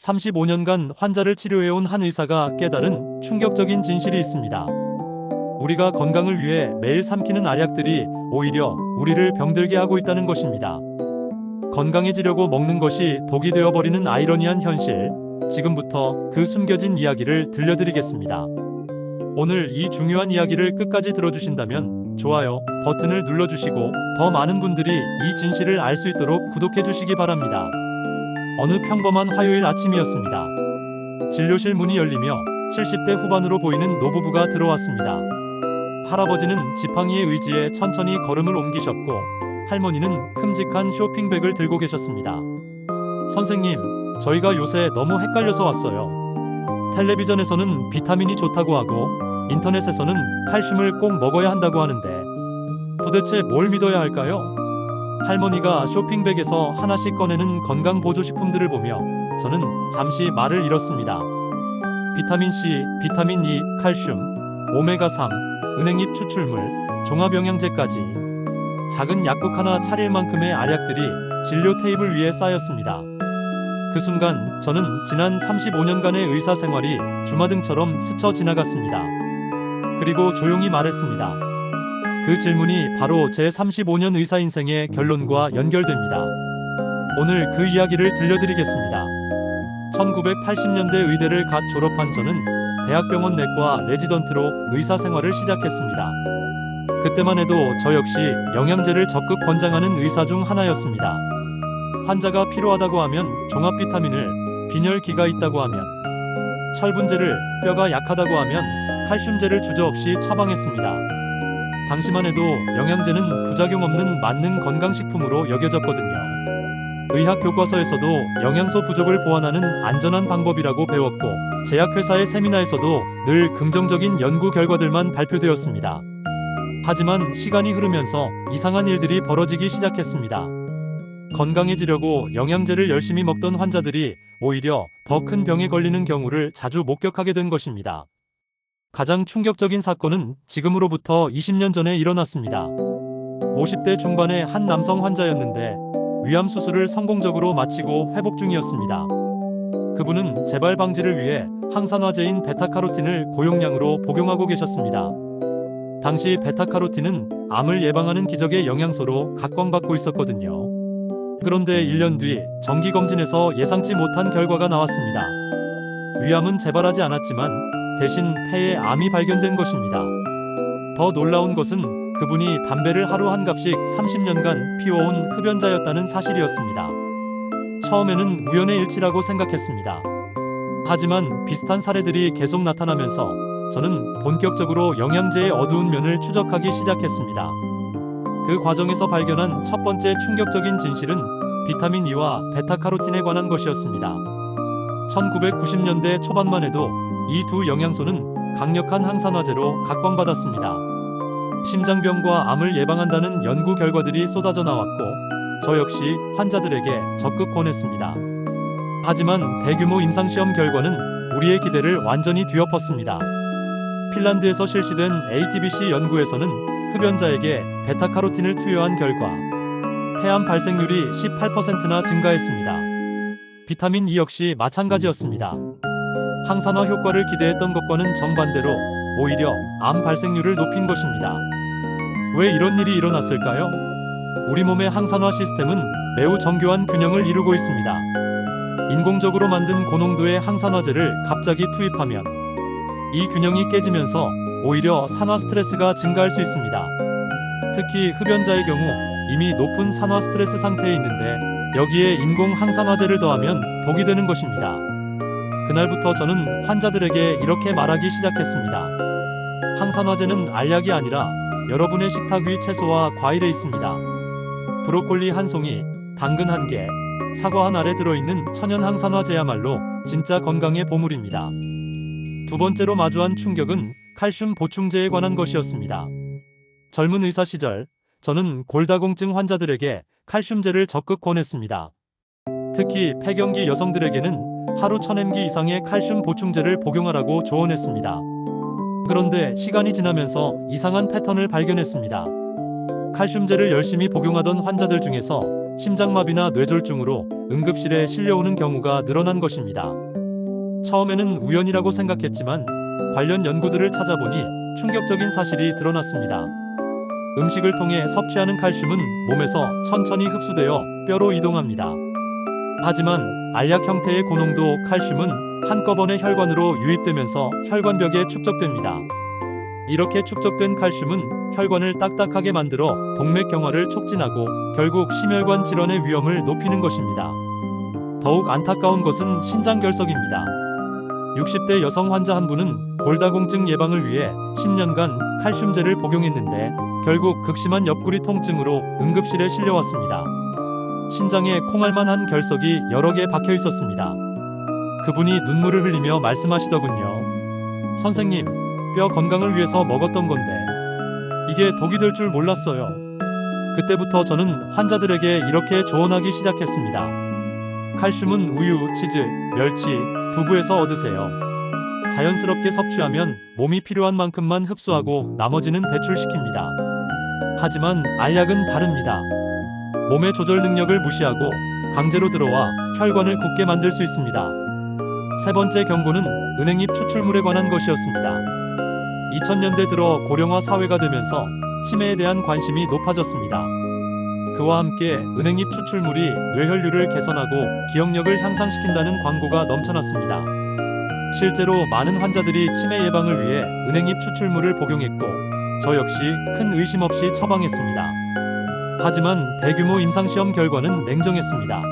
35년간 환자를 치료해온 한 의사가 깨달은 충격적인 진실이 있습니다. 우리가 건강을 위해 매일 삼키는 알약들이 오히려 우리를 병들게 하고 있다는 것입니다. 건강해지려고 먹는 것이 독이 되어버리는 아이러니한 현실, 지금부터 그 숨겨진 이야기를 들려드리겠습니다. 오늘 이 중요한 이야기를 끝까지 들어주신다면 좋아요 버튼을 눌러주시고 더 많은 분들이 이 진실을 알 수 있도록 구독해주시기 바랍니다. 어느 평범한 화요일 아침이었습니다. 진료실 문이 열리며 70대 후반으로 보이는 노부부가 들어왔습니다. 할아버지는 지팡이의 의지에 천천히 걸음을 옮기셨고 할머니는 큼직한 쇼핑백을 들고 계셨습니다. 선생님, 저희가 요새 너무 헷갈려서 왔어요. 텔레비전에서는 비타민이 좋다고 하고 인터넷에서는 칼슘을 꼭 먹어야 한다고 하는데 도대체 뭘 믿어야 할까요? 할머니가 쇼핑백에서 하나씩 꺼내는 건강보조식품들을 보며 저는 잠시 말을 잃었습니다. 비타민C, 비타민 E, 칼슘, 오메가3, 은행잎 추출물, 종합영양제까지 작은 약국 하나 차릴 만큼의 알약들이 진료 테이블 위에 쌓였습니다. 그 순간 저는 지난 35년간의 의사 생활이 주마등처럼 스쳐 지나갔습니다. 그리고 조용히 말했습니다. 그 질문이 바로 제 35년 의사 인생의 결론과 연결됩니다. 오늘 그 이야기를 들려드리겠습니다. 1980년대 의대를 갓 졸업한 저는 대학병원 내과 레지던트로 의사 생활을 시작했습니다. 그때만 해도 저 역시 영양제를 적극 권장하는 의사 중 하나였습니다. 환자가 필요하다고 하면 종합 비타민을, 빈혈기가 있다고 하면 철분제를, 뼈가 약하다고 하면 칼슘제를 주저없이 처방했습니다. 당시만 해도 영양제는 부작용 없는 만능 건강식품으로 여겨졌거든요. 의학 교과서에서도 영양소 부족을 보완하는 안전한 방법이라고 배웠고 제약회사의 세미나에서도 늘 긍정적인 연구 결과들만 발표되었습니다. 하지만 시간이 흐르면서 이상한 일들이 벌어지기 시작했습니다. 건강해지려고 영양제를 열심히 먹던 환자들이 오히려 더 큰 병에 걸리는 경우를 자주 목격하게 된 것입니다. 가장 충격적인 사건은 지금으로부터 20년 전에 일어났습니다. 50대 중반의 한 남성 환자였는데 위암 수술을 성공적으로 마치고 회복 중이었습니다. 그분은 재발 방지를 위해 항산화제인 베타카로틴을 고용량으로 복용하고 계셨습니다. 당시 베타카로틴은 암을 예방하는 기적의 영양소로 각광받고 있었거든요. 그런데 1년 뒤 정기검진에서 예상치 못한 결과가 나왔습니다. 위암은 재발하지 않았지만 대신 폐에 암이 발견된 것입니다. 더 놀라운 것은 그분이 담배를 하루 한 갑씩 30년간 피워온 흡연자였다는 사실이었습니다. 처음에는 우연의 일치라고 생각했습니다. 하지만 비슷한 사례들이 계속 나타나면서 저는 본격적으로 영양제의 어두운 면을 추적하기 시작했습니다. 그 과정에서 발견한 첫 번째 충격적인 진실은 비타민 E와 베타카로틴에 관한 것이었습니다. 1990년대 초반만 해도 이 두 영양소는 강력한 항산화제로 각광받았습니다. 심장병과 암을 예방한다는 연구 결과들이 쏟아져 나왔고 저 역시 환자들에게 적극 권했습니다. 하지만 대규모 임상시험 결과는 우리의 기대를 완전히 뒤엎었습니다. 핀란드에서 실시된 ATBC 연구에서는 흡연자에게 베타카로틴을 투여한 결과 폐암 발생률이 18%나 증가했습니다. 비타민 E 역시 마찬가지였습니다. 항산화 효과를 기대했던 것과는 정반대로 오히려 암 발생률을 높인 것입니다. 왜 이런 일이 일어났을까요? 우리 몸의 항산화 시스템은 매우 정교한 균형을 이루고 있습니다. 인공적으로 만든 고농도의 항산화제를 갑자기 투입하면 이 균형이 깨지면서 오히려 산화 스트레스가 증가할 수 있습니다. 특히 흡연자의 경우 이미 높은 산화 스트레스 상태에 있는데 여기에 인공 항산화제를 더하면 독이 되는 것입니다. 그날부터 저는 환자들에게 이렇게 말하기 시작했습니다. 항산화제는 알약이 아니라 여러분의 식탁 위 채소와 과일에 있습니다. 브로콜리 한 송이, 당근 한 개, 사과 한 알에 들어있는 천연 항산화제야말로 진짜 건강의 보물입니다. 두 번째로 마주한 충격은 칼슘 보충제에 관한 것이었습니다. 젊은 의사 시절 저는 골다공증 환자들에게 칼슘제를 적극 권했습니다. 특히 폐경기 여성들에게는 하루 1000mg 이상의 칼슘 보충제를 복용하라고 조언했습니다. 그런데 시간이 지나면서 이상한 패턴을 발견했습니다. 칼슘제를 열심히 복용하던 환자들 중에서 심장마비나 뇌졸중으로 응급실에 실려오는 경우가 늘어난 것입니다. 처음에는 우연이라고 생각했지만 관련 연구들을 찾아보니 충격적인 사실이 드러났습니다. 음식을 통해 섭취하는 칼슘은 몸에서 천천히 흡수되어 뼈로 이동합니다. 하지만 알약 형태의 고농도 칼슘은 한꺼번에 혈관으로 유입되면서 혈관벽에 축적됩니다. 이렇게 축적된 칼슘은 혈관을 딱딱하게 만들어 동맥경화를 촉진하고 결국 심혈관 질환의 위험을 높이는 것입니다. 더욱 안타까운 것은 신장결석입니다. 60대 여성 환자 한 분은 골다공증 예방을 위해 10년간 칼슘제를 복용했는데 결국 극심한 옆구리 통증으로 응급실에 실려왔습니다. 신장에 콩알만한 결석이 여러 개 박혀 있었습니다. 그분이 눈물을 흘리며 말씀하시더군요. 선생님, 뼈 건강을 위해서 먹었던 건데 이게 독이 될 줄 몰랐어요. 그때부터 저는 환자들에게 이렇게 조언하기 시작했습니다. 칼슘은 우유, 치즈, 멸치, 두부에서 얻으세요. 자연스럽게 섭취하면 몸이 필요한 만큼만 흡수하고 나머지는 배출시킵니다. 하지만 알약은 다릅니다. 몸의 조절 능력을 무시하고 강제로 들어와 혈관을 굳게 만들 수 있습니다. 세 번째 경고는 은행잎 추출물에 관한 것이었습니다. 2000년대 들어 고령화 사회가 되면서 치매에 대한 관심이 높아졌습니다. 그와 함께 은행잎 추출물이 뇌혈류를 개선하고 기억력을 향상시킨다는 광고가 넘쳐났습니다. 실제로 많은 환자들이 치매 예방을 위해 은행잎 추출물을 복용했고 저 역시 큰 의심 없이 처방했습니다. 하지만 대규모 임상시험 결과는 냉정했습니다.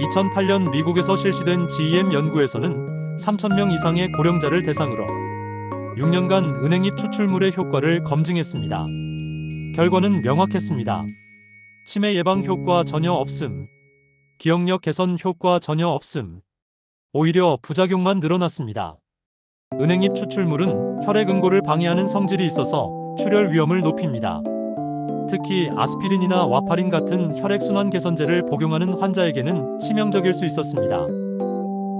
2008년 미국에서 실시된 GEM 연구에서는 3,000명 이상의 고령자를 대상으로 6년간 은행잎 추출물의 효과를 검증했습니다. 결과는 명확했습니다. 치매 예방 효과 전혀 없음. 기억력 개선 효과 전혀 없음. 오히려 부작용만 늘어났습니다. 은행잎 추출물은 혈액 응고를 방해하는 성질이 있어서 출혈 위험을 높입니다. 특히 아스피린이나 와파린 같은 혈액순환 개선제를 복용하는 환자에게는 치명적일 수 있었습니다.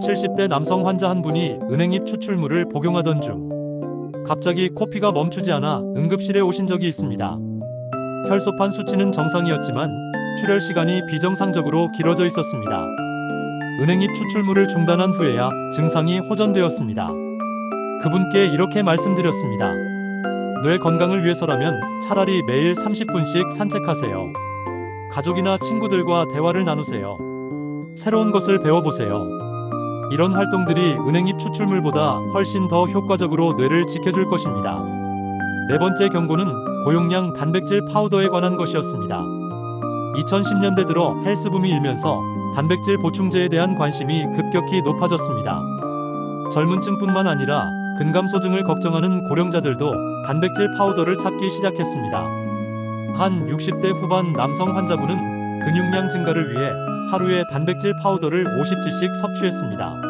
70대 남성 환자 한 분이 은행잎 추출물을 복용하던 중 갑자기 코피가 멈추지 않아 응급실에 오신 적이 있습니다. 혈소판 수치는 정상이었지만 출혈 시간이 비정상적으로 길어져 있었습니다. 은행잎 추출물을 중단한 후에야 증상이 호전되었습니다. 그분께 이렇게 말씀드렸습니다. 뇌 건강을 위해서라면 차라리 매일 30분씩 산책하세요. 가족이나 친구들과 대화를 나누세요. 새로운 것을 배워보세요. 이런 활동들이 은행잎 추출물보다 훨씬 더 효과적으로 뇌를 지켜줄 것입니다. 네 번째 경고는 고용량 단백질 파우더에 관한 것이었습니다. 2010년대 들어 헬스붐이 일면서 단백질 보충제에 대한 관심이 급격히 높아졌습니다. 젊은 층뿐만 아니라 근감소증을 걱정하는 고령자들도 단백질 파우더를 찾기 시작했습니다. 한 60대 후반 남성 환자분은 근육량 증가를 위해 하루에 단백질 파우더를 50g씩 섭취했습니다.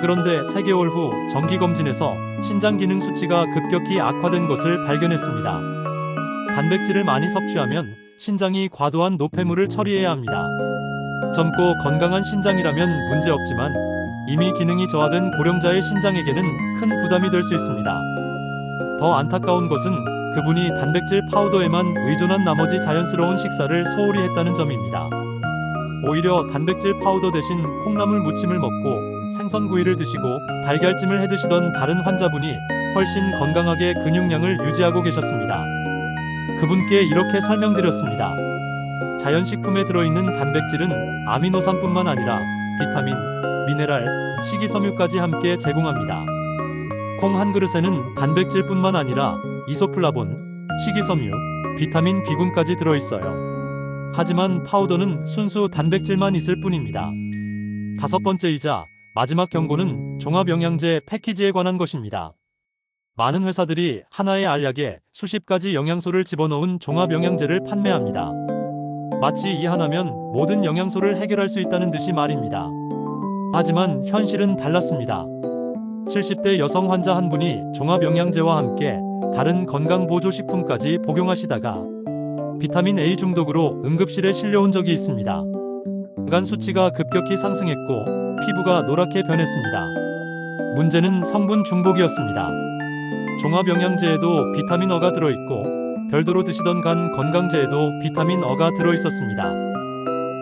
그런데 3개월 후 정기검진에서 신장 기능 수치가 급격히 악화된 것을 발견했습니다. 단백질을 많이 섭취하면 신장이 과도한 노폐물을 처리해야 합니다. 젊고 건강한 신장이라면 문제없지만 이미 기능이 저하된 고령자의 신장에게는 큰 부담이 될 수 있습니다. 더 안타까운 것은 그분이 단백질 파우더에만 의존한 나머지 자연스러운 식사를 소홀히 했다는 점입니다. 오히려 단백질 파우더 대신 콩나물 무침을 먹고 생선구이를 드시고 달걀찜을 해드시던 다른 환자분이 훨씬 건강하게 근육량을 유지하고 계셨습니다. 그분께 이렇게 설명드렸습니다. 자연식품에 들어있는 단백질은 아미노산뿐만 아니라 비타민, 미네랄, 식이섬유까지 함께 제공합니다. 콩 한 그릇에는 단백질뿐만 아니라 이소플라본, 식이섬유, 비타민 B군까지 들어있어요. 하지만 파우더는 순수 단백질만 있을 뿐입니다. 다섯 번째이자 마지막 경고는 종합영양제 패키지에 관한 것입니다. 많은 회사들이 하나의 알약에 수십 가지 영양소를 집어넣은 종합영양제를 판매합니다. 마치 이 하나면 모든 영양소를 해결할 수 있다는 듯이 말입니다. 하지만 현실은 달랐습니다. 70대 여성 환자 한 분이 종합영양제와 함께 다른 건강보조식품까지 복용하시다가 비타민 A 중독으로 응급실에 실려온 적이 있습니다. 간 수치가 급격히 상승했고 피부가 노랗게 변했습니다. 문제는 성분 중복이었습니다. 종합영양제에도 비타민 어가 들어있고 별도로 드시던 간 건강제에도 비타민 어가 들어있었습니다.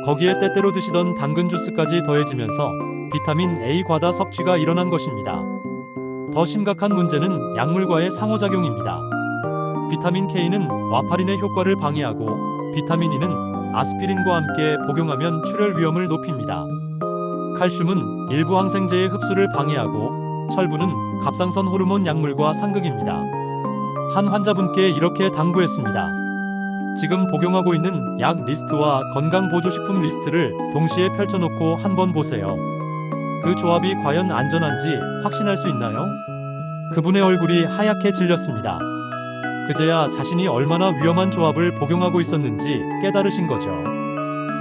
거기에 때때로 드시던 당근 주스까지 더해지면서 비타민 A 과다 섭취가 일어난 것입니다. 더 심각한 문제는 약물과의 상호작용입니다. 비타민 K는 와파린의 효과를 방해하고 비타민 E는 아스피린과 함께 복용하면 출혈 위험을 높입니다. 칼슘은 일부 항생제의 흡수를 방해하고 철분은 갑상선 호르몬 약물과 상극입니다. 한 환자분께 이렇게 당부했습니다. 지금 복용하고 있는 약 리스트와 건강보조식품 리스트를 동시에 펼쳐놓고 한번 보세요. 그 조합이 과연 안전한지 확신할 수 있나요? 그분의 얼굴이 하얗게 질렸습니다. 그제야 자신이 얼마나 위험한 조합을 복용하고 있었는지 깨달으신 거죠.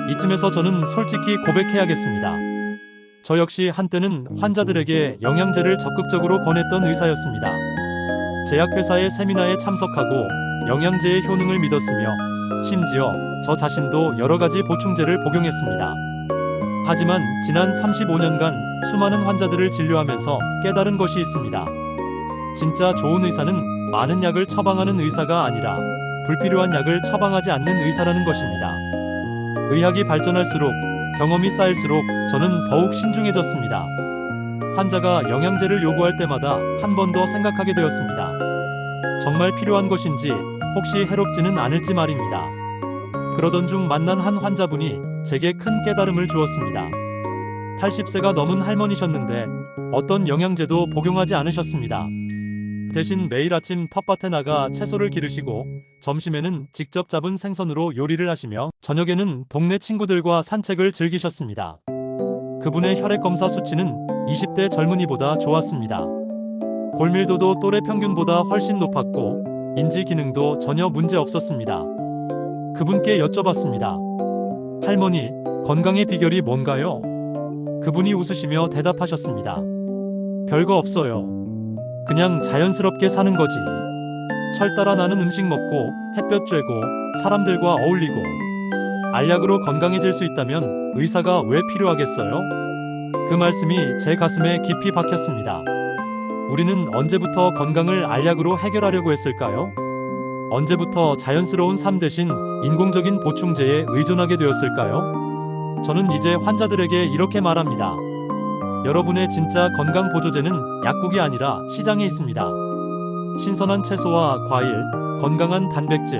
이쯤에서 저는 솔직히 고백해야겠습니다. 저 역시 한때는 환자들에게 영양제를 적극적으로 권했던 의사였습니다. 제약회사의 세미나에 참석하고 영양제의 효능을 믿었으며 심지어 저 자신도 여러 가지 보충제를 복용했습니다. 하지만 지난 35년간 수많은 환자들을 진료하면서 깨달은 것이 있습니다. 진짜 좋은 의사는 많은 약을 처방하는 의사가 아니라 불필요한 약을 처방하지 않는 의사라는 것입니다. 의학이 발전할수록 경험이 쌓일수록 저는 더욱 신중해졌습니다. 환자가 영양제를 요구할 때마다 한 번 더 생각하게 되었습니다. 정말 필요한 것인지 혹시 해롭지는 않을지 말입니다. 그러던 중 만난 한 환자분이 제게 큰 깨달음을 주었습니다. 80세가 넘은 할머니셨는데 어떤 영양제도 복용하지 않으셨습니다. 대신 매일 아침 텃밭에 나가 채소를 기르시고 점심에는 직접 잡은 생선으로 요리를 하시며 저녁에는 동네 친구들과 산책을 즐기셨습니다. 그분의 혈액검사 수치는 20대 젊은이보다 좋았습니다. 골밀도도 또래 평균보다 훨씬 높았고 인지 기능도 전혀 문제 없었습니다. 그분께 여쭤봤습니다. 할머니, 건강의 비결이 뭔가요? 그분이 웃으시며 대답하셨습니다. 별거 없어요. 그냥 자연스럽게 사는 거지. 철 따라 나는 음식 먹고 햇볕 쬐고 사람들과 어울리고. 알약으로 건강해질 수 있다면 의사가 왜 필요하겠어요? 그 말씀이 제 가슴에 깊이 박혔습니다. 우리는 언제부터 건강을 알약으로 해결하려고 했을까요? 언제부터 자연스러운 삶 대신 인공적인 보충제에 의존하게 되었을까요? 저는 이제 환자들에게 이렇게 말합니다. 여러분의 진짜 건강 보조제는 약국이 아니라 시장에 있습니다. 신선한 채소와 과일, 건강한 단백질,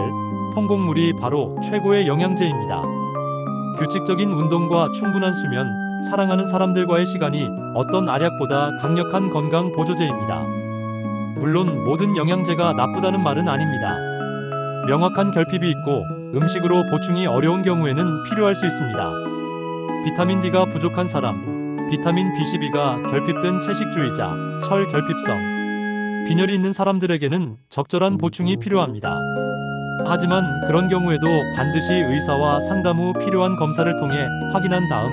통곡물이 바로 최고의 영양제입니다. 규칙적인 운동과 충분한 수면, 사랑하는 사람들과의 시간이 어떤 알약보다 강력한 건강 보조제입니다. 물론 모든 영양제가 나쁘다는 말은 아닙니다. 명확한 결핍이 있고 음식으로 보충이 어려운 경우에는 필요할 수 있습니다. 비타민 D가 부족한 사람, 비타민 B12가 결핍된 채식주의자, 철 결핍성, 빈혈이 있는 사람들에게는 적절한 보충이 필요합니다. 하지만 그런 경우에도 반드시 의사와 상담 후 필요한 검사를 통해 확인한 다음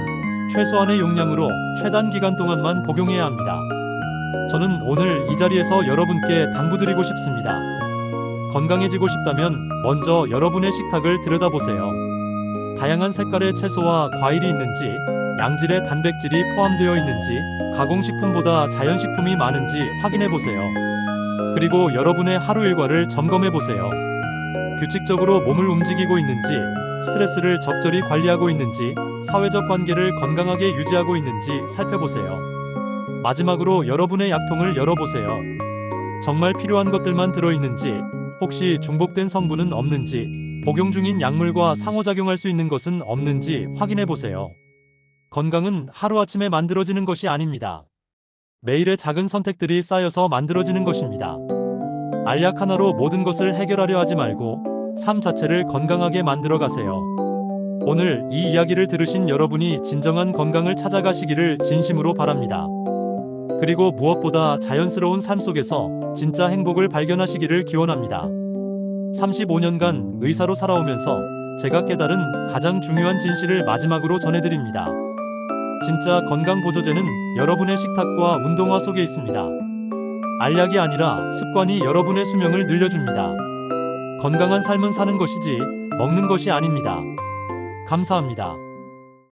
최소한의 용량으로 최단 기간 동안만 복용해야 합니다. 저는 오늘 이 자리에서 여러분께 당부드리고 싶습니다. 건강해지고 싶다면 먼저 여러분의 식탁을 들여다보세요. 다양한 색깔의 채소와 과일이 있는지, 양질의 단백질이 포함되어 있는지, 가공식품보다 자연식품이 많은지 확인해보세요. 그리고 여러분의 하루 일과를 점검해보세요. 규칙적으로 몸을 움직이고 있는지, 스트레스를 적절히 관리하고 있는지, 사회적 관계를 건강하게 유지하고 있는지 살펴보세요. 마지막으로 여러분의 약통을 열어보세요. 정말 필요한 것들만 들어있는지, 혹시 중복된 성분은 없는지, 복용 중인 약물과 상호작용할 수 있는 것은 없는지 확인해보세요. 건강은 하루아침에 만들어지는 것이 아닙니다. 매일의 작은 선택들이 쌓여서 만들어지는 것입니다. 알약 하나로 모든 것을 해결하려 하지 말고 삶 자체를 건강하게 만들어 가세요. 오늘 이 이야기를 들으신 여러분이 진정한 건강을 찾아가시기를 진심으로 바랍니다. 그리고 무엇보다 자연스러운 삶 속에서 진짜 행복을 발견하시기를 기원합니다. 35년간 의사로 살아오면서 제가 깨달은 가장 중요한 진실을 마지막으로 전해드립니다. 진짜 건강 보조제는 여러분의 식탁과 운동화 속에 있습니다. 알약이 아니라 습관이 여러분의 수명을 늘려줍니다. 건강한 삶은 사는 것이지 먹는 것이 아닙니다. 감사합니다.